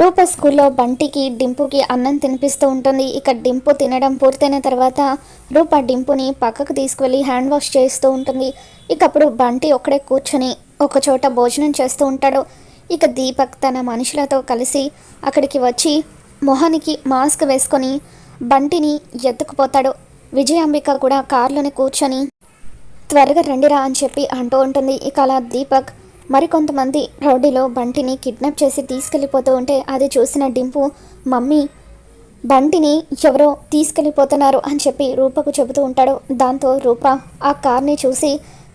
రూప స్కూల్లో బంటికి డింపుకి అన్నం తినిపిస్తూ ఉంటుంది. ఇక డింపు తినడం పూర్తయిన తర్వాత రూప డింపుని పక్కకు తీసుకువెళ్ళి హ్యాండ్ వాష్ చేస్తూ ఉంటుంది. ఇక అప్పుడు బంటి ఒక్కడే కూర్చొని ఒక చోట భోజనం చేస్తూ ఉంటాడు. ఇక దీపక్ తన మనుషులతో కలిసి అక్కడికి వచ్చి మొహానికి మాస్క్ వేసుకొని బంటిని ఎత్తుకుపోతాడు. విజయాంబిక కూడా కారులోనే కూర్చొని త్వరగా రండిరా అని చెప్పి అంటూ ఉంటుంది. ఇక అలా దీపక్ మరికొంతమంది రౌడీలో బంటిని కిడ్నాప్ చేసి తీసుకెళ్ళిపోతూ ఉంటే అది చూసిన డింపు, మమ్మీ బంటిని ఎవరో తీసుకెళ్ళిపోతున్నారు అని చెప్పి రూపకు చెబుతూ ఉంటాడు. దాంతో రూప ఆ కార్ని చూసి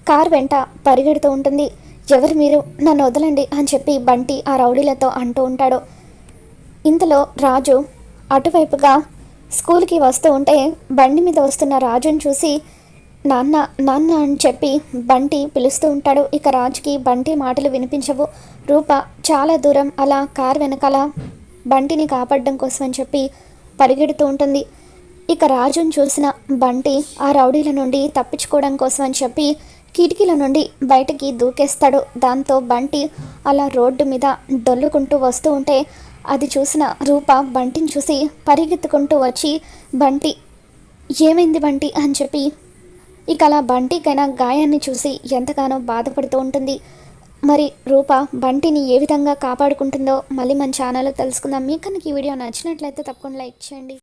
కార్ వెంట పరిగెడుతూ ఉంటుంది. ఎవరు మీరు, నన్ను వదలండి అని చెప్పి బంటి ఆ రౌడీలతో అంటూ ఉంటాడు. ఇంతలో రాజు అటువైపుగా స్కూల్కి వస్తూ ఉంటే బండి మీద వస్తున్న రాజుని చూసి నాన్న నాన్న అని చెప్పి బంటి పిలుస్తూ ఉంటాడు. ఇక రాజుకి బంటి మాటలు వినిపించవు. రూప చాలా దూరం అలా కార్ వెనకాల బంటిని కాపాడడం కోసం అని చెప్పి పరిగెడుతూ ఉంటుంది. ఇక రాజును చూసిన బంటి ఆ రౌడీల నుండి తప్పించుకోవడం కోసం అని చెప్పి కిటికీల నుండి బయటికి దూకేస్తాడు. దాంతో బంటి అలా రోడ్డు మీద దొల్లుకుంటూ వస్తూ ఉంటే అది చూసిన రూప బంటిని చూసి పరిగెత్తుకుంటూ వచ్చి బంటి ఏమైంది బంటి అని చెప్పి ఇక అలా బంటికైనా గాయాన్ని చూసి ఎంతగానో బాధపడుతూ ఉంటుంది. మరి రూప బంటిని ఏ విధంగా కాపాడుకుంటుందో మళ్ళీ మన ఛానల్లో తెలుసుకుందాం. మీకు కనుక ఈ వీడియో నచ్చినట్లయితే తప్పకుండా లైక్ చేయండి.